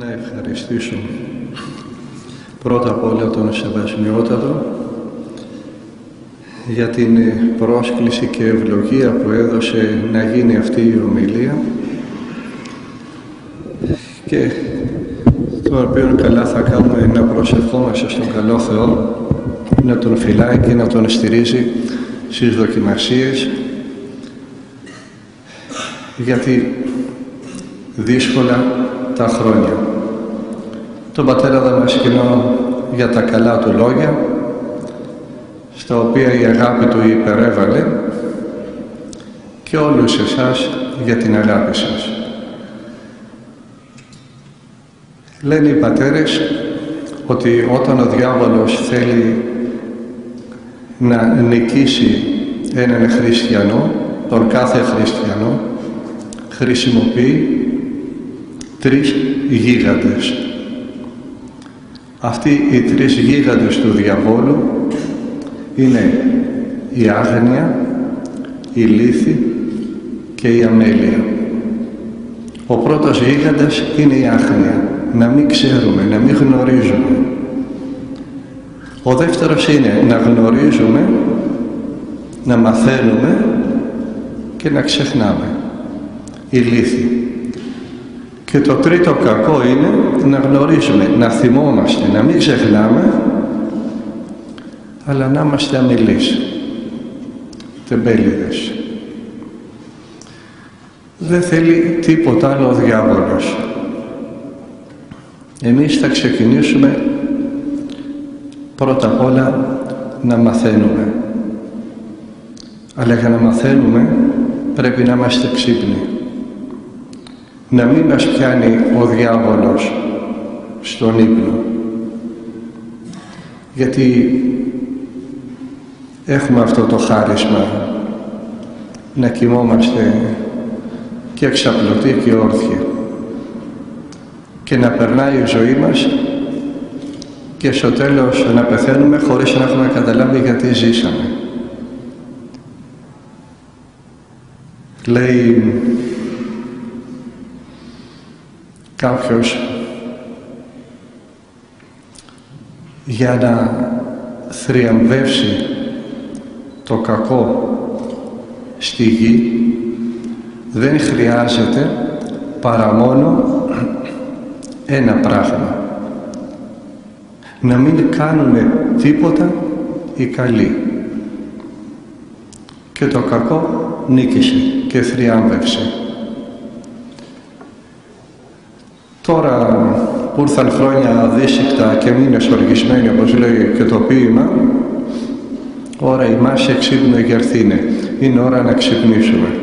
Να ευχαριστήσω πρώτα απ' όλα τον Σεβασμιότατο για την πρόσκληση και ευλογία που έδωσε να γίνει αυτή η ομιλία και το οποίο καλά θα κάνουμε να προσευχόμαστε στον καλό Θεό να τον φυλάει και να τον στηρίζει στις δοκιμασίες, γιατί δύσκολα τα χρόνια. Τον Πατέρα Δαμασκηνό για τα καλά του λόγια, στα οποία η αγάπη του υπερέβαλε, και όλους εσάς για την αγάπη σας. Λένε οι πατέρες ότι όταν ο διάβολος θέλει να νικήσει έναν χριστιανό, τον κάθε χριστιανό, χρησιμοποιεί τρεις γίγαντες. Αυτοί οι τρεις γίγαντες του διαβόλου είναι η άγνοια, η λύθη και η αμέλεια. Ο πρώτος γίγαντας είναι η άγνοια, να μην ξέρουμε, να μην γνωρίζουμε. Ο δεύτερος είναι να γνωρίζουμε, να μαθαίνουμε και να ξεχνάμε, η λύθη. Και το τρίτο κακό είναι να γνωρίζουμε, να θυμόμαστε, να μην ξεχνάμε, αλλά να είμαστε αμιλείς, τεμπέληδες. Δεν θέλει τίποτα άλλο ο διάβολος. Εμείς θα ξεκινήσουμε πρώτα απ' όλα να μαθαίνουμε. Αλλά για να μαθαίνουμε πρέπει να είμαστε ξύπνοι. Να μην μας πιάνει ο διάβολος στον ύπνο. Γιατί έχουμε αυτό το χάρισμα να κοιμόμαστε και εξαπλωτοί και όρθιοι και να περνάει η ζωή μας και στο τέλος να πεθαίνουμε χωρίς να έχουμε καταλάβει γιατί ζήσαμε. Λέει κάποιος, για να θριαμβεύσει το κακό στη γη δεν χρειάζεται παρά μόνο ένα πράγμα: να μην κάνουμε τίποτα οι καλοί. Και το κακό νίκησε και θριάμβευσε. Τώρα που ήρθαν χρόνια αδύσικτα και μήνες οργισμένοι, όπως λέει και το ποίημα, ώρα ημάς εξύπνο γερθήνε. Είναι ώρα να ξυπνήσουμε.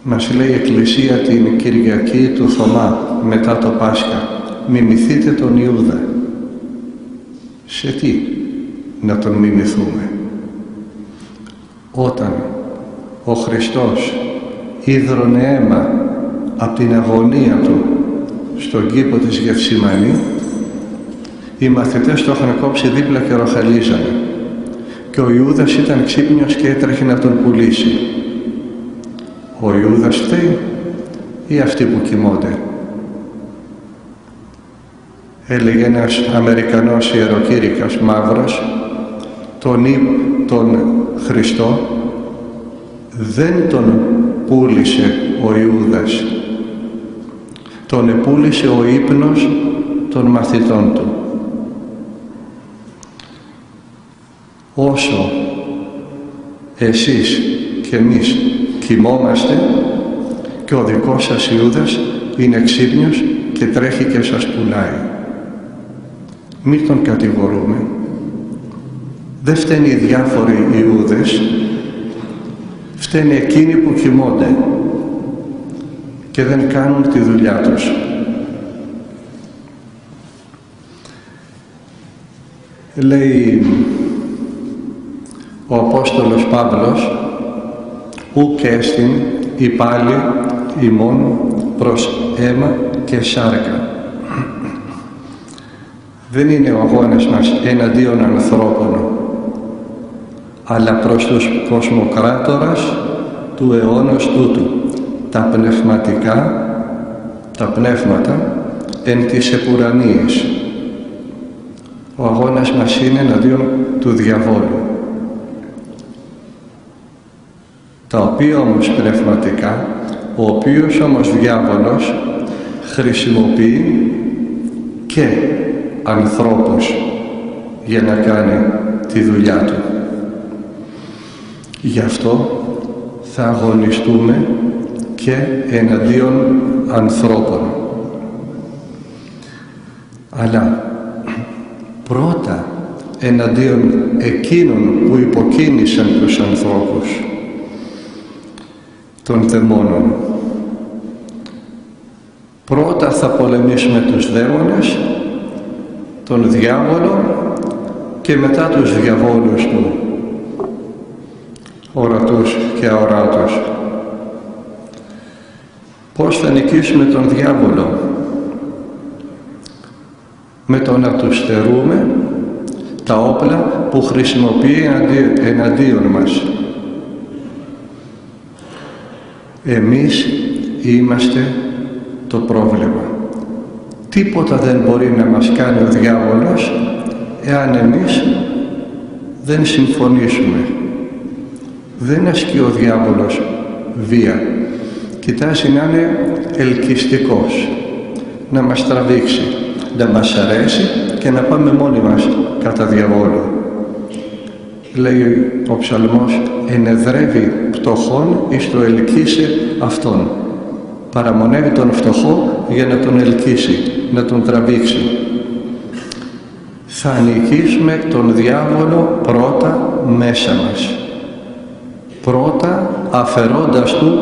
Μας λέει η Εκκλησία την Κυριακή του Θωμά μετά το Πάσχα: μιμηθείτε τον Ιούδα. Σε τι να τον μιμηθούμε? Όταν ο Χριστός ίδρωνε αίμα από την αγωνία του στον κήπο της Γευσημανή, οι μαθητές το είχαν κόψει δίπλα και ροχαλίζανε. Και ο Ιούδας ήταν ξύπνιος και έτρεχε να τον πουλήσει. Ο Ιούδας φταίει ή αυτοί που κοιμώνται? Έλεγε ένας Αμερικανός ιεροκήρυκας μαύρος, τον Χριστό δεν τον πούλησε ο Ιούδας, τον επούλησε ο ύπνος των μαθητών του. Όσο εσείς και εμείς κοιμόμαστε, και ο δικός σας Ιούδας είναι ξύπνιος και τρέχει και σας πουλάει. Μην τον κατηγορούμε. Δεν φταίνει οι διάφοροι Ιούδες, φταίνει εκείνοι που κοιμώνται και δεν κάνουν τη δουλειά τους. Λέει ο Απόστολος Παύλος: ουκ έστιν η πάλι ημών προς αίμα και σάρκα. Δεν είναι ο αγώνας μας εναντίον ανθρώπων, αλλά προς τους κοσμοκράτορας του αιώνος τούτου, τα πνευματικά, τα πνεύματα εν της επουρανίης. Ο αγώνας μας είναι εναντίον του διαβόλου, τα οποία όμως πνευματικά, ο οποίος όμως διάβολος χρησιμοποιεί και ανθρώπους για να κάνει τη δουλειά του. Γι' αυτό θα αγωνιστούμε και εναντίον ανθρώπων. Αλλά πρώτα εναντίον εκείνων που υποκίνησαν τους ανθρώπους, των δαιμόνων. Πρώτα θα πολεμήσουμε τους δαίμονες, τον διάβολο και μετά τους διαβόλους του, ορατούς και αοράτους. Πώς θα νικήσουμε τον διάβολο? Με το να του στερούμε τα όπλα που χρησιμοποιεί εναντίον μας. Εμείς είμαστε το πρόβλημα. Τίποτα δεν μπορεί να μας κάνει ο διάβολος εάν εμείς δεν συμφωνήσουμε. Δεν ασκεί ο διάβολος βία. Κοιτάζει να είναι ελκυστικός, να μας τραβήξει, να μας αρέσει και να πάμε μόνοι μας κατά διαβόλου. Λέει ο ψαλμός, ενεδρεύει πτωχόν εις το ελκύσε αυτόν. Παραμονεύει τον φτωχό για να τον ελκύσει, να τον τραβήξει. Θα νικήσουμε τον διάβολο πρώτα μέσα μας. Πρώτα αφαιρώντας του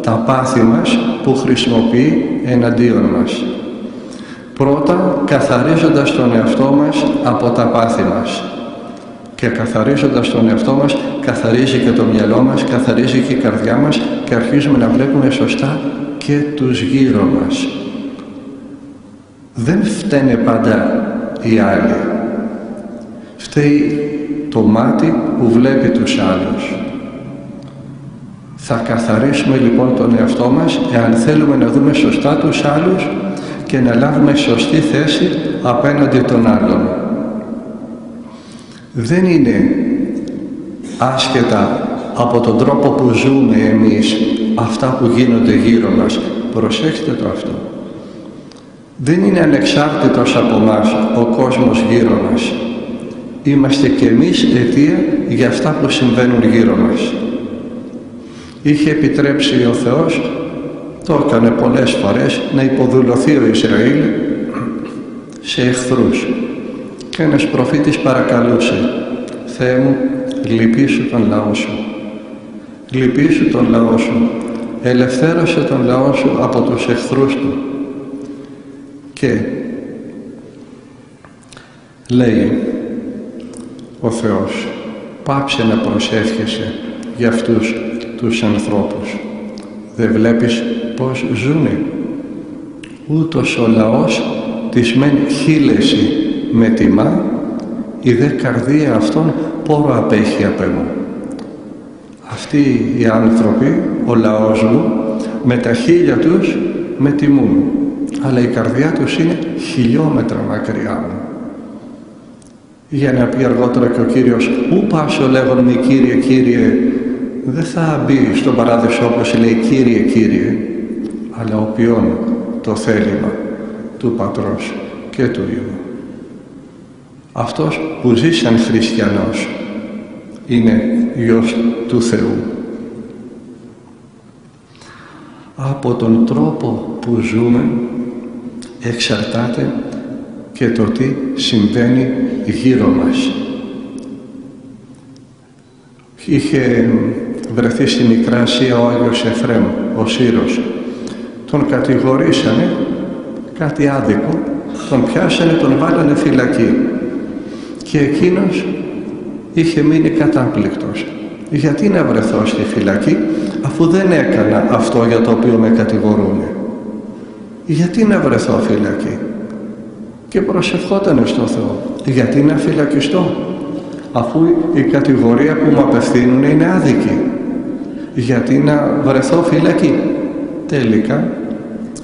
τα πάθη μας που χρησιμοποιεί εναντίον μας. Πρώτα καθαρίζοντας τον εαυτό μας από τα πάθη μας. Και καθαρίζοντας τον εαυτό μας, καθαρίζει και το μυαλό μας, καθαρίζει και η καρδιά μας και αρχίζουμε να βλέπουμε σωστά και τους γύρω μας. Δεν φταίνε πάντα οι άλλοι. Φταίει το μάτι που βλέπει τους άλλους. Θα καθαρίσουμε λοιπόν τον εαυτό μας εάν θέλουμε να δούμε σωστά τους άλλους και να λάβουμε σωστή θέση απέναντι των άλλων. Δεν είναι άσχετα από τον τρόπο που ζούμε εμείς αυτά που γίνονται γύρω μας. Προσέξτε το αυτό. Δεν είναι ανεξάρτητος από μας ο κόσμος γύρω μας. Είμαστε κι εμείς αιτία για αυτά που συμβαίνουν γύρω μας. Είχε επιτρέψει ο Θεός, το έκανε πολλές φορές, να υποδουλωθεί ο Ισραήλ σε εχθρούς. Και ένας προφήτης παρακαλούσε, Θεέ μου, λυπήσου τον λαό σου. Λυπήσου τον λαό σου. Ελευθέρωσε τον λαό σου από τους εχθρούς του. Και λέει ο Θεός, πάψε να προσεύχεσαι για αυτούς τους ανθρώπους. Δεν βλέπεις πως ζουνε? Ούτως ο λαός της μεν χείλεση με τιμά, η δε καρδία αυτών πόρο απέχει απ' εμού. Αυτοί οι άνθρωποι, ο λαός μου, με τα χείλια τους με τιμούν, αλλά η καρδιά τους είναι χιλιόμετρα μακριά μου. Για να πει αργότερα και ο Κύριος, «Ου πάσω λέγον μη Κύριε, Κύριε», δεν θα μπει στον παράδεισο όπως λέει «Κύριε, Κύριε», αλλά ο ποιον το θέλημα του Πατρός και του Υιού. Αυτός που ζει σαν χριστιανός είναι Υιός του Θεού. Από τον τρόπο που ζούμε εξαρτάται και το τι συμβαίνει γύρω μας. Είχε βρεθεί στη Μικρά Ασία ο Άγιος Εφραίμ, ο Σύρος. Τον κατηγορήσανε κάτι άδικο, τον πιάσανε, τον βάλανε φυλακή. Και εκείνος είχε μείνει κατάπληκτος. Γιατί να βρεθώ στη φυλακή αφού δεν έκανα αυτό για το οποίο με κατηγορούν? Γιατί να βρεθώ φυλακή? Και προσευχότανε στο Θεό. Γιατί να φυλακιστώ αφού η κατηγορία που μου απευθύνουν είναι άδικη? Γιατί να βρεθώ φυλακή? Τελικά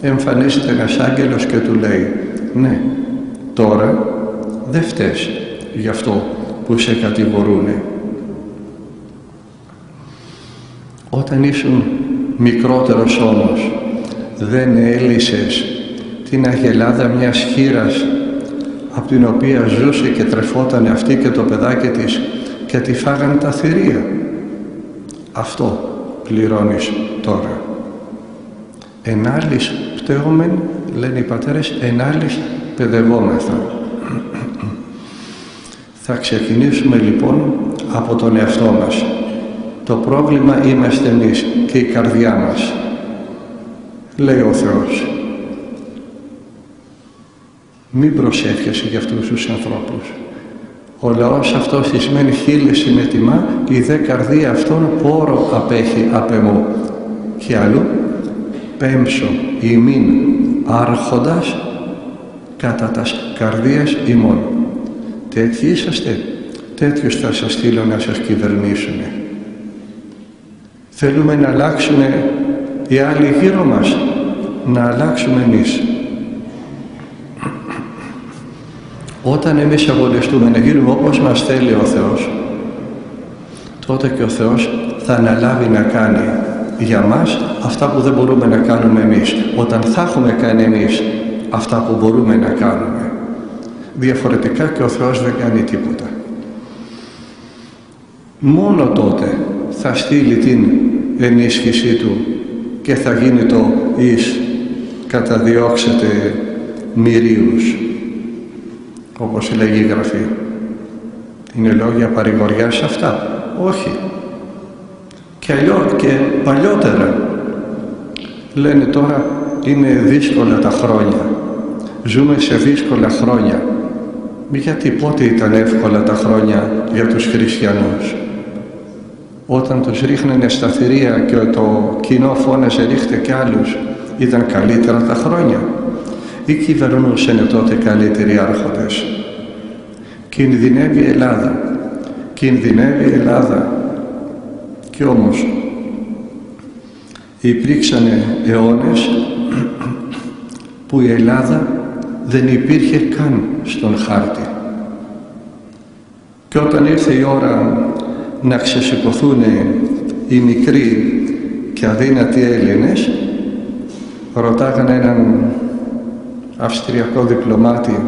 εμφανίζεται ένας άγγελος και του λέει, Ναι, τώρα δεν φταίς γι' αυτό που σε κατηγορούνε. Όταν ήσουν μικρότερος όμως, δεν έλυσες την αγελάδα μιας χήρας από την οποία ζούσε και τρεφόταν αυτή και το παιδάκι της και τη φάγαν τα θηρία. Αυτό πληρώνεις τώρα. Εν άλλης πτώμεν, λένε οι πατέρες, εν άλλης παιδευόμεθα. Θα ξεκινήσουμε λοιπόν από τον εαυτό μας. Το πρόβλημα είμαστε εμείς και η καρδιά μας. Λέει ο Θεός. Μην προσεύχεσαι για αυτούς τους ανθρώπους. Ο λαός αυτός ησμένη χείλη συνετιμά, η δε καρδία αυτόν πόρο απέχει απ' εμού. Και αλλού, πέμψω ημίν άρχοντας κατά τας καρδίας ημών. Τέτοιοι είσαστε, τέτοιους θα σας στείλω να σας κυβερνήσουν. Θέλουμε να αλλάξουν οι άλλοι γύρω μας, να αλλάξουμε εμείς. Όταν εμείς αγωνιστούμε να γίνουμε όπως μας θέλει ο Θεός, τότε και ο Θεός θα αναλάβει να κάνει για μας αυτά που δεν μπορούμε να κάνουμε εμείς. Όταν θα έχουμε κάνει εμείς αυτά που μπορούμε να κάνουμε, διαφορετικά και ο Θεός δεν κάνει τίποτα. Μόνο τότε θα στείλει την ενίσχυσή Του και θα γίνει το «εις καταδιώξετε μυρίους», όπως λέγει η Γραφή. Είναι λόγια παρηγοριάς αυτά? Όχι. Και παλιότερα λένε τώρα είναι δύσκολα τα χρόνια. Ζούμε σε δύσκολα χρόνια. Γιατί πότε ήταν εύκολα τα χρόνια για τους χριστιανούς? Όταν τους ρίχνανε στα θηρία και το κοινό φώναζε ρίχτε κι άλλους, ήταν καλύτερα τα χρόνια? Ή κυβερνούσαν τότε καλύτεροι άρχοντες? Κινδυνεύει η Ελλάδα. Κινδυνεύει η Ελλάδα. Κι όμως υπήρξαν αιώνες που η Ελλάδα δεν υπήρχε καν στον χάρτη. Και όταν ήρθε η ώρα να ξεσηκωθούν οι μικροί και αδύνατοι Έλληνες, ρωτάγανε έναν αυστριακό διπλωμάτη,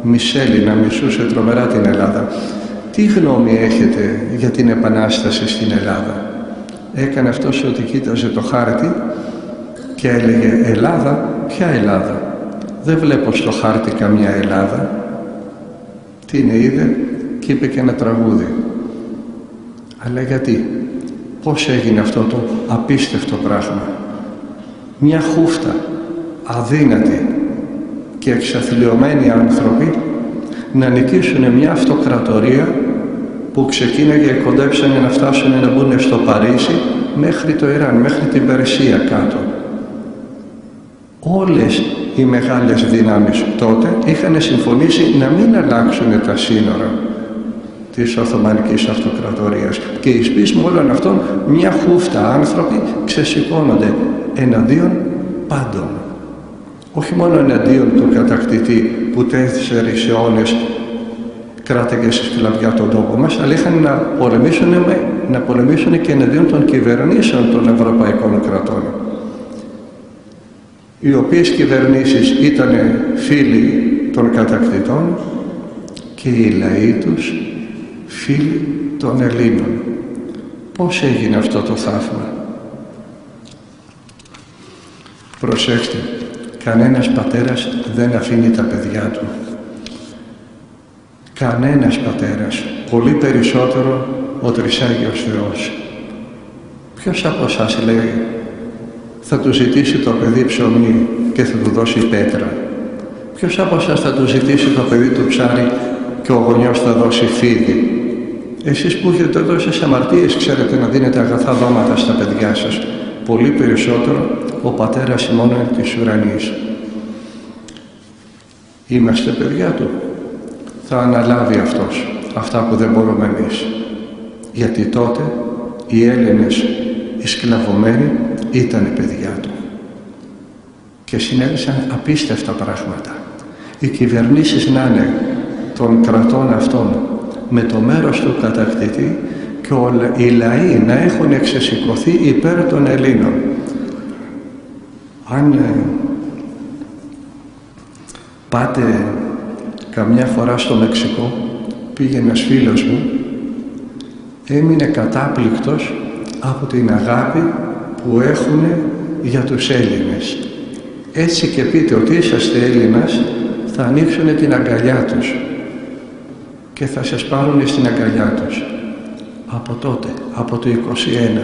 Μισέλη, να μισούσε τρομερά την Ελλάδα, τι γνώμη έχετε για την Επανάσταση στην Ελλάδα? Έκανε αυτός ότι κοίταζε το χάρτη και έλεγε Ελλάδα, ποια Ελλάδα? Δεν βλέπω στο χάρτη καμιά Ελλάδα. Τι είναι, είδε? Και είπε και ένα τραγούδι. Αλλά γιατί? Πώς έγινε αυτό το απίστευτο πράγμα? Μια χούφτα αδύνατη και εξαθλιωμένοι άνθρωποι να νικήσουν μια αυτοκρατορία που ξεκίναγε, κοντέψανε να φτάσουν να μπουν στο Παρίσι μέχρι το Ιράν, μέχρι την Περσία κάτω. Όλες οι μεγάλες δυνάμεις τότε είχαν συμφωνήσει να μην αλλάξουν τα σύνορα της Οθωμανικής Αυτοκρατορίας. Και εις πείσμα όλων αυτών μια χούφτα άνθρωποι ξεσηκώνονται εναντίον πάντων. Όχι μόνο εναντίον του κατακτητή που 4 αιώνες κράτηκε στη σκλαβιά τον τόπο μας, αλλά είχαν να πολεμήσουν και εναντίον των κυβερνήσεων των ευρωπαϊκών κρατών, οι οποίες κυβερνήσεις ήταν φίλοι των κατακτητών και οι λαοί τους φίλοι των Ελλήνων. Πώς έγινε αυτό το θαύμα? Προσέξτε, κανένας πατέρας δεν αφήνει τα παιδιά του. Κανένας πατέρας, πολύ περισσότερο ο Τρισάγιος Θεός. Ποιος από εσάς, λέει, θα του ζητήσει το παιδί ψωμί και θα του δώσει πέτρα? Ποιος από εσάς θα του ζητήσει το παιδί του ψάρι και ο γονιός θα δώσει φίδι? Εσείς που έχετε τόσες αμαρτίες ξέρετε να δίνετε αγαθά δώματα στα παιδιά σας. Πολύ περισσότερο ο πατέρας ημών της ουρανής. Είμαστε παιδιά του. Θα αναλάβει αυτός αυτά που δεν μπορούμε εμείς. Γιατί τότε οι Έλληνες, οι σκλαβωμένοι, ήταν παιδιά του. Και συνέβησαν απίστευτα πράγματα. Οι κυβερνήσεις να είναι των κρατών αυτών με το μέρος του κατακτητή και οι λαοί να έχουν εξεσηκωθεί υπέρ των Ελλήνων. Αν πάτε καμιά φορά στο Μεξικό, πήγε ένας φίλος μου, έμεινε κατάπληκτος από την αγάπη που έχουν για τους Έλληνες. Έτσι και πείτε ότι είσαστε Έλληνας, θα ανοίξουν την αγκαλιά τους και θα σας πάρουν στην αγκαλιά τους. Από τότε, από το 21,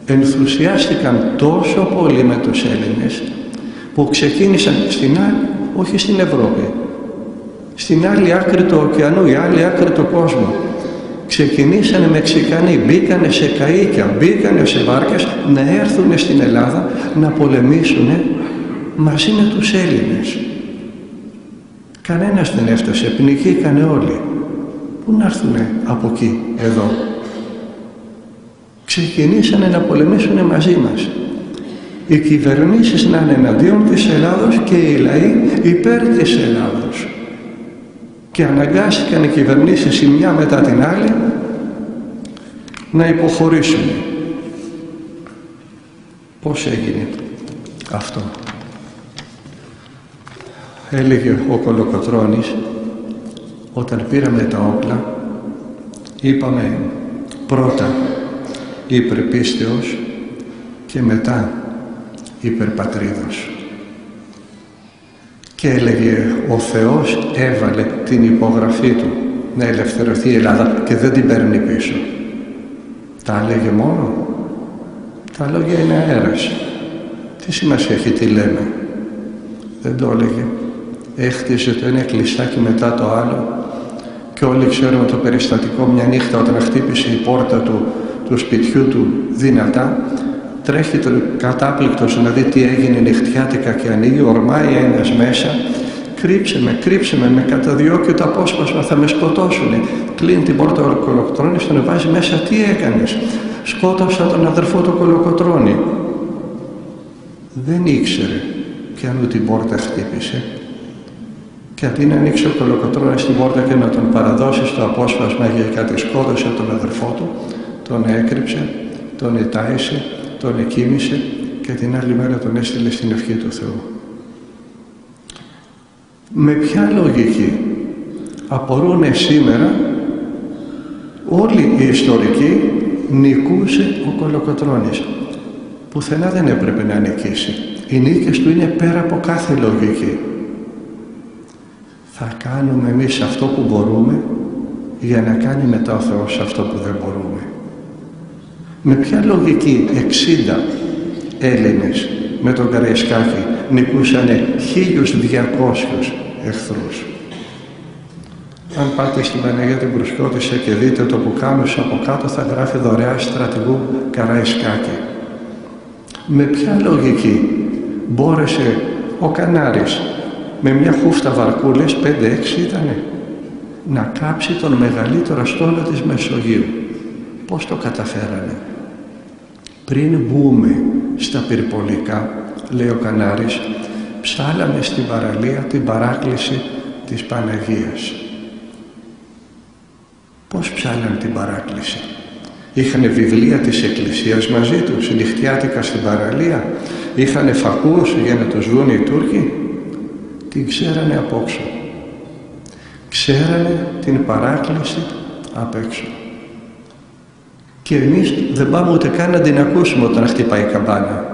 ενθουσιάστηκαν τόσο πολύ με τους Έλληνες που ξεκίνησαν στην άλλη, όχι στην Ευρώπη, στην άλλη άκρη του ωκεανού, η άλλη άκρη του κόσμου. Ξεκινήσανε Μεξικανοί, μπήκανε σε καΐκια, μπήκανε σε βάρκες να έρθουν στην Ελλάδα να πολεμήσουν μαζί με τους Έλληνες. Κανένας δεν έφτασε, πνιγήκανε όλοι. Πού να έρθουν από εκεί, εδώ. Ξεκινήσανε να πολεμήσουν μαζί μας. Οι κυβερνήσεις να είναι εναντίον της Ελλάδος και οι λαοί υπέρ της Ελλάδος. Και αναγκάστηκαν οι κυβερνήσεις η μια μετά την άλλη να υποχωρήσουν. Πώς έγινε αυτό? Έλεγε ο Κολοκοτρώνης, όταν πήραμε τα όπλα, είπαμε πρώτα υπερπίστεως και μετά υπερπατρίδος. Και έλεγε ο Θεός έβαλε την υπογραφή του να ελευθερωθεί η Ελλάδα και δεν την παίρνει πίσω. Τα έλεγε μόνο. Τα λόγια είναι αέρας. Τι σημασία έχει τι λέμε? Δεν το έλεγε. Έχτιζε το ένα εκκλησάκι μετά το άλλο και όλοι ξέρουμε το περιστατικό. Μια νύχτα όταν χτύπησε η πόρτα του σπιτιού του δυνατά, τρέχει το κατάπληκτος να δει τι έγινε νυχτιάτικα και ανοίγει, ορμάει ένας μέσα, κρύψε με καταδιώκει το απόσπασμα, θα με σκοτώσουνε. Κλείνει την πόρτα ο Κολοκοτρώνης, τον βάζει μέσα, τι έκανες? Σκότωσα τον αδερφό του Κολοκοτρώνη. Δεν ήξερε ποιανού την πόρτα χτύπησε. Και αντί να ανοίξει ο Κολοκοτρώνης την πόρτα και να τον παραδώσει στο απόσπασμα για κάτι, σκότωσε τον αδερφό του, τον έκρυψε, τον ετάισε, τον εκοίμησε και την άλλη μέρα τον έστειλε στην ευχή του Θεού. Με ποια λογική απορρούνε σήμερα όλοι οι ιστορικοί νικούσε ο Κολοκοτρώνης? Πουθενά δεν έπρεπε να νικήσει. Οι νίκες του είναι πέρα από κάθε λογική. Θα κάνουμε εμείς αυτό που μπορούμε για να κάνει μετά ο Θεός αυτό που δεν μπορούμε. Με ποια λογική 60 Έλληνες με τον Καραϊσκάκη νικούσανε 1.200 εχθρούς? Αν πάτε στην Παναγία την Μπρουσκότισσα και δείτε το πουκάμισο από κάτω, θα γράφει δωρεά στρατηγού Καραϊσκάκη. Με ποια λογική μπόρεσε ο Κανάρης με μια χούφτα βαρκούλες, 5-6 ήτανε, να κάψει τον μεγαλύτερο στόλο της Μεσογείου? Πώς το καταφέρανε? Πριν μπούμε στα πυρπολικά, λέει ο Κανάρης, ψάλαμε στην παραλία την παράκληση της Παναγίας. Πώς ψάλαν την παράκληση? Είχανε βιβλία της Εκκλησίας μαζί τους, νυχτιάτικα στην παραλία, είχανε φακούς για να τους δουν οι Τούρκοι? Την ξέρανε απ' όξω. Ξέρανε την παράκληση απ' έξω. Και εμείς δεν πάμε ούτε καν να την ακούσουμε όταν χτυπάει η καμπάνα.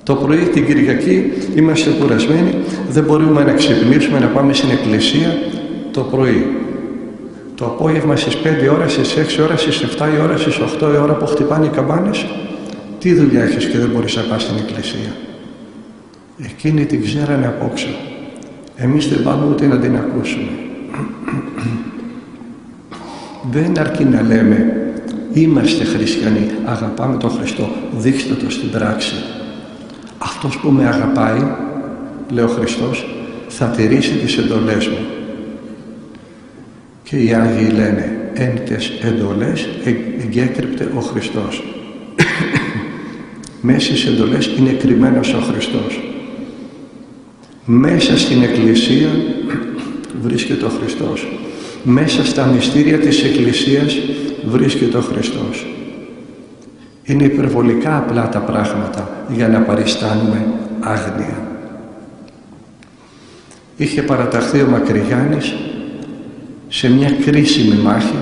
Το πρωί την Κυριακή είμαστε κουρασμένοι, δεν μπορούμε να ξυπνήσουμε, να πάμε στην εκκλησία το πρωί. Το απόγευμα στις 5 ώρες, στις 6 ώρες, στις 7 η ώρα, στις 8 η ώρα που χτυπάνε οι καμπάνες, τι δουλειά έχεις και δεν μπορείς να πας στην εκκλησία? Εκείνοι την ξέρανε απόξω. Εμείς δεν πάμε ούτε να την ακούσουμε. Δεν αρκεί να λέμε είμαστε χριστιανοί, αγαπάμε τον Χριστό, δείξτε το στην πράξη. Αυτός που με αγαπάει, λέει ο Χριστός, θα τηρήσει τις εντολές μου. Και οι Άγιοι λένε, εν τες εντολές εγκέκρυπτε ο Χριστός. Μέσα στις εντολές είναι κρυμμένος ο Χριστός. Μέσα στην Εκκλησία βρίσκεται ο Χριστός. Μέσα στα μυστήρια της Εκκλησίας βρίσκεται ο Χριστός. Είναι υπερβολικά απλά τα πράγματα για να παριστάνουμε άγνοια. Είχε παραταχθεί ο Μακρυγιάννης σε μια κρίσιμη μάχη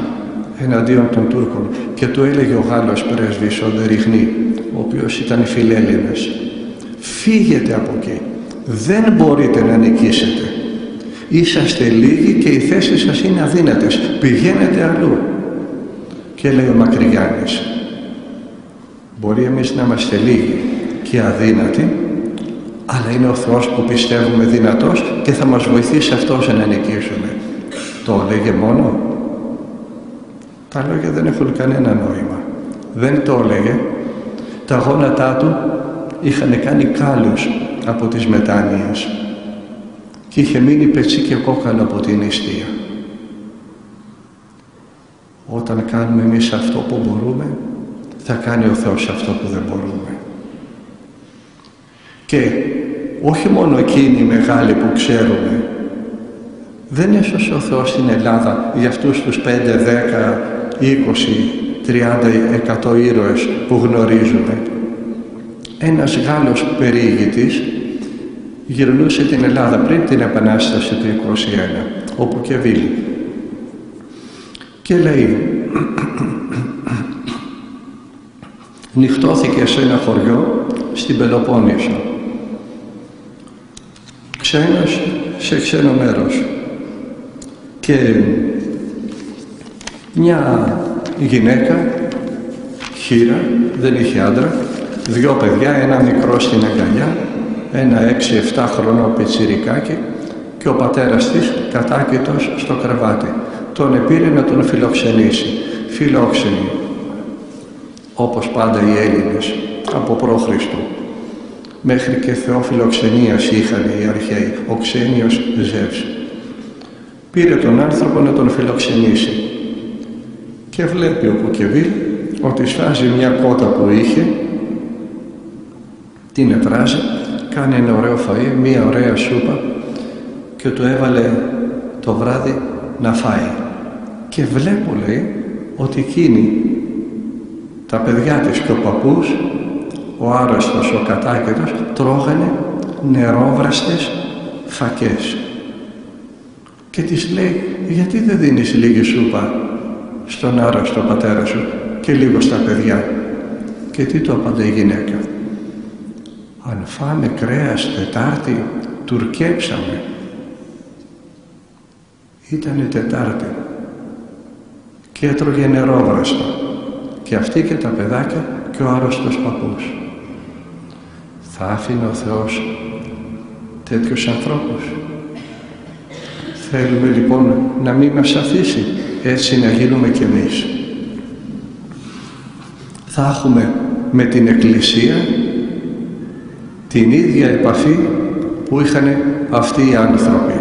εναντίον των Τούρκων και του έλεγε ο Γάλλος πρέσβης ο Ντεριχνή, ο οποίος ήταν φιλέλληνας, φύγετε από εκεί, δεν μπορείτε να νικήσετε, είσαστε λίγοι και οι θέσεις σας είναι αδύνατες, πηγαίνετε αλλού. Και λέει ο Μακρυγιάννης, μπορεί εμείς να είμαστε λίγοι και αδύνατοι, αλλά είναι ο Θεός που πιστεύουμε δυνατός και θα μας βοηθήσει αυτός να νικήσουμε. Το έλεγε μόνο. Τα λόγια δεν έχουν κανένα νόημα. Δεν το έλεγε. Τα γόνατά του είχαν κάνει κάλους από τις μετάνοιες και είχε μείνει πετσί και κόκαλο από την νηστεία. Όταν κάνουμε εμείς αυτό που μπορούμε, θα κάνει ο Θεός αυτό που δεν μπορούμε. Και όχι μόνο εκείνοι οι μεγάλοι που ξέρουμε, δεν έσωσε ο Θεός στην Ελλάδα για αυτούς τους 5, 10, 20, 30, 100 ήρωες που γνωρίζουμε. Ένας Γάλλος περιηγητής γυρνούσε την Ελλάδα πριν την Επανάσταση του 21, ο Πουκεβίλ, και λέει, νυχτώθηκε σε ένα χωριό στην Πελοπόννησο, ξένος σε ξένο μέρος, και μια γυναίκα, χήρα, δεν είχε άντρα, 2 παιδιά, ένα μικρό στην αγκαλιά, ένα 6-7 χρονό πιτσιρικάκι και ο πατέρας της κατάκητος στο κρεβάτι. Τον επήρε να τον φιλοξενήσει. Φιλόξενοι, όπως πάντα οι Έλληνες από π.Χ. Μέχρι και θεοφιλοξενίας είχαν οι αρχαίοι, ο Ξένιος Ζεύς. Πήρε τον άνθρωπο να τον φιλοξενήσει και βλέπει ο Πουκεβίλ ότι σφάζει μια κότα που είχε, την επράζει, κάνει ένα ωραίο φαΐ, μια ωραία σούπα και του έβαλε το βράδυ να φάει. Και βλέπω, λέει, ότι εκείνη, τα παιδιά της και ο παππούς, ο άρρωστος, ο κατάκητος, τρώγανε νερόβραστες φακές. Και της λέει, γιατί δεν δίνεις λίγη σούπα στον άρρωστο πατέρα σου και λίγο στα παιδιά? Και τι του απαντά η γυναίκα? Αν φάμε κρέας Τετάρτη, τουρκέψαμε. Ήτανε Τετάρτη και έτρωγε νερόβραστο, και αυτή και τα παιδάκια και ο άρρωστος παππούς. Θα άφηνε ο Θεός τέτοιους ανθρώπους? Θέλουμε λοιπόν να μην μας αφήσει έτσι να γίνουμε κι εμείς? Θα έχουμε με την Εκκλησία την ίδια επαφή που είχαν αυτοί οι άνθρωποι.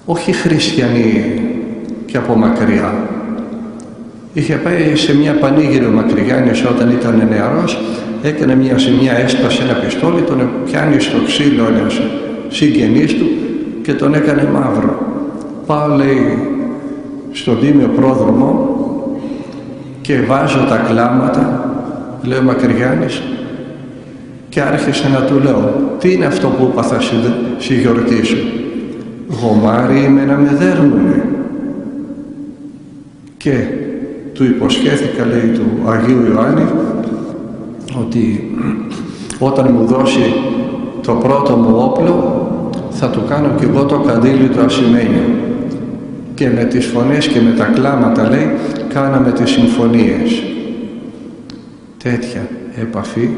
Όχι χριστιανοί και από μακριά. Είχε πάει σε μια πανήγυρη ο Μακρυγιάννης όταν ήταν νεαρός, έκανε μια ζημιά, έσπασε ένα πιστόλι, τον πιάνει στο ξύλο ένας συγγενής του και τον έκανε μαύρο. Πάω, λέει, στον τίμιο πρόδρομο και βάζω τα κλάματα, λέει ο Μακρυγιάννης, και άρχισα να του λέω, τι είναι αυτό που έπαθα στη γιορτή σου? Γομάρι είμαι να με δέρνουνε. Και του υποσχέθηκα, λέει, του Αγίου Ιωάννη, ότι όταν μου δώσει το πρώτο μου όπλο θα του κάνω και εγώ το καντήλι του ασημένιο. Και με τις φωνές και με τα κλάματα, λέει, κάναμε τις συμφωνίες. Τέτοια επαφή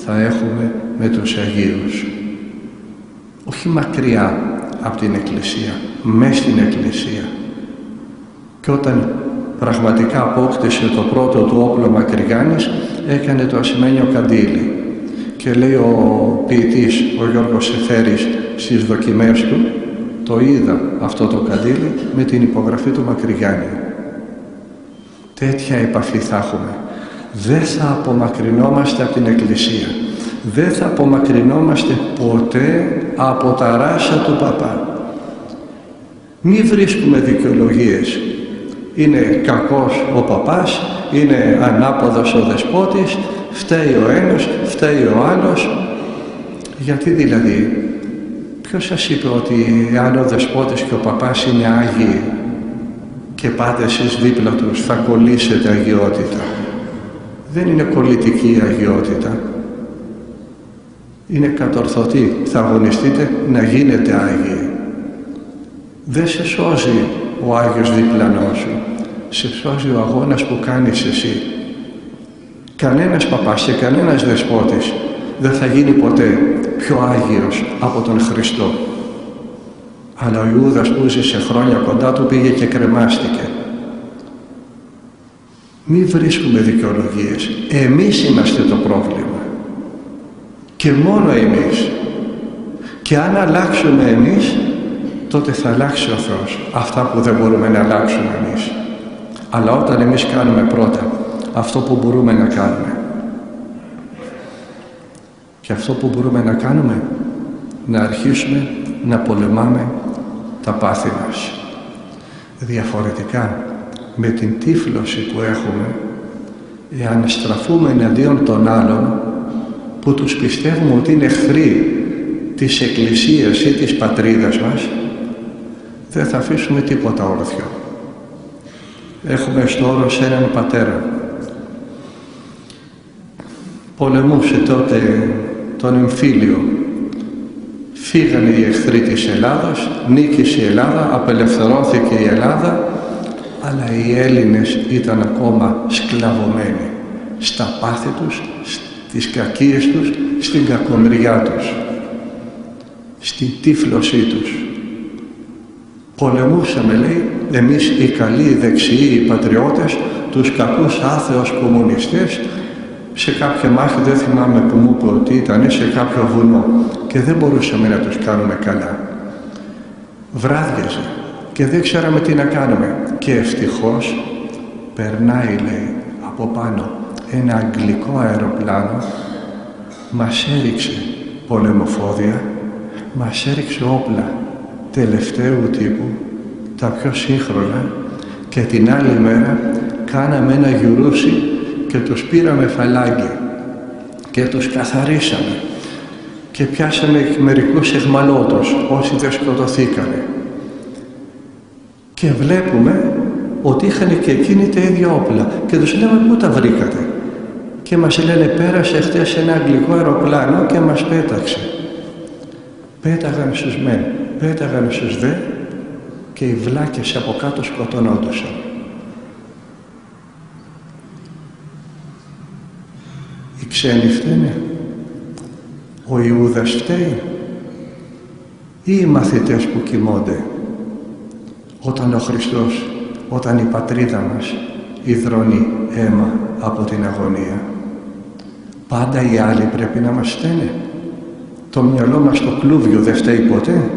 θα έχουμε με τους Αγίους. Όχι μακριά από την Εκκλησία, μες στην Εκκλησία. Και όταν πραγματικά απόκτησε το πρώτο του όπλο Μακρυγιάννης, έκανε το ασημένιο καντήλι. Και λέει ο ποιητής, ο Γιώργος Σεφέρης, στις δοκιμές του, το είδα αυτό το καντήλι με την υπογραφή του Μακρυγιάννη. Τέτοια επαφή θα έχουμε. Δεν θα απομακρυνόμαστε από την Εκκλησία. Δεν θα απομακρυνόμαστε ποτέ από τα ράσα του παπά. Μη βρίσκουμε δικαιολογίες. Είναι κακός ο παπάς, είναι ανάποδος ο δεσπότης, φταίει ο ένας, φταίει ο άλλος. Γιατί δηλαδή, ποιος σας είπε ότι αν ο δεσπότης και ο παπάς είναι άγιοι και πάτε εσείς δίπλα τους θα κολλήσετε αγιότητα? Δεν είναι κολλητική η αγιότητα. Είναι κατορθωτή. Θα αγωνιστείτε να γίνετε άγιοι. Δεν σε σώζει ο Άγιος διπλανός σου. Σε σώζει ο αγώνας που κάνεις εσύ. Κανένας παπάς και κανένας δεσπότης δεν θα γίνει ποτέ πιο άγιος από τον Χριστό. Αλλά ο Ιούδας που ζησε χρόνια κοντά του πήγε και κρεμάστηκε. Μη βρίσκουμε δικαιολογίες. Εμείς είμαστε το πρόβλημα. Και μόνο εμείς. Και αν αλλάξουμε εμείς, τότε θα αλλάξει ο Θεός αυτά που δεν μπορούμε να αλλάξουμε εμείς. Αλλά όταν εμείς κάνουμε πρώτα αυτό που μπορούμε να κάνουμε, και αυτό που μπορούμε να κάνουμε, να αρχίσουμε να πολεμάμε τα πάθη μας. Διαφορετικά, με την τύφλωση που έχουμε, εάν στραφούμε εναντίον των άλλων, που τους πιστεύουμε ότι είναι εχθροί της Εκκλησίας ή της πατρίδας μας, δεν θα αφήσουμε τίποτα όρθιο. Έχουμε στο όρος έναν πατέρα. Πολεμούσε τότε τον εμφύλιο. Φύγανε οι εχθροί της Ελλάδας, νίκησε η Ελλάδα, απελευθερώθηκε η Ελλάδα, αλλά οι Έλληνες ήταν ακόμα σκλαβωμένοι στα πάθη τους, στις κακίες τους, στην κακομοιριά τους, στην τύφλωσή τους. Πολεμούσαμε, λέει, εμείς οι καλοί, οι δεξιοί, οι πατριώτες, τους κακούς άθεους κομμουνιστές, σε κάποια μάχη, δεν θυμάμαι που μου είπε ότι ήταν, σε κάποιο βουνό, και δεν μπορούσαμε να τους κάνουμε καλά. Βράδιαζε και δεν ξέραμε τι να κάνουμε. Και ευτυχώς περνάει, λέει, από πάνω ένα αγγλικό αεροπλάνο, μας έριξε πολεμοφόδια, μας έριξε όπλα τελευταίου τύπου, τα πιο σύγχρονα, και την άλλη μέρα κάναμε ένα γιουρούσι και τους πήραμε φαλάγγι και τους καθαρίσαμε και πιάσαμε μερικούς εχμαλώτους, όσοι δεν σκοτωθήκανε. Και βλέπουμε ότι είχαν και εκείνοι τα ίδια όπλα και τους λέμε πού τα βρήκατε? Και μας λένε πέρασε χτες ένα αγγλικό αεροπλάνο και μας πέταξε. Πέταγαν στους μεν, πέταγαν στους δε και οι βλάκες από κάτω σκοτωνόντουσαν. Οι ξένοι φταίνε, ο Ιούδας φταίει ή οι μαθητές που κοιμώνται όταν ο Χριστός, όταν η πατρίδα μας υδρώνει αίμα από την αγωνία? Πάντα οι άλλοι πρέπει να μας φταίνε. Το μυαλό μας το κλούβιο δεν φταίει ποτέ.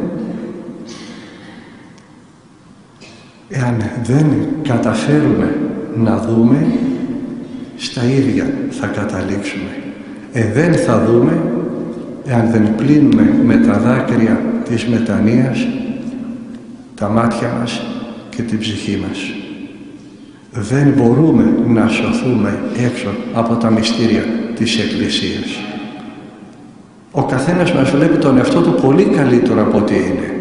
Εάν δεν καταφέρουμε να δούμε, στα ίδια θα καταλήξουμε. Δεν θα δούμε εάν δεν πλύνουμε με τα δάκρυα της μετανοίας τα μάτια μας και την ψυχή μας. Δεν μπορούμε να σωθούμε έξω από τα μυστήρια της Εκκλησίας. Ο καθένας μας βλέπει τον εαυτό του πολύ καλύτερο από ό,τι είναι.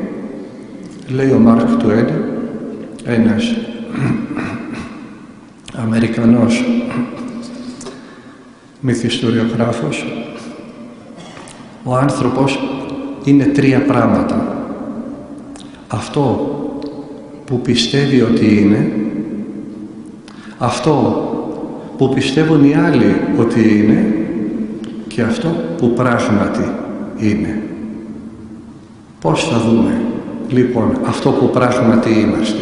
Λέει ο Μάρκ Τουέν, ένας Αμερικανός μυθιστοριογράφος, ο άνθρωπος είναι τρία πράγματα. Αυτό που πιστεύει ότι είναι, αυτό που πιστεύουν οι άλλοι ότι είναι και αυτό που πράγματι είναι. Πώς θα δούμε λοιπόν αυτό που πράγματι είμαστε?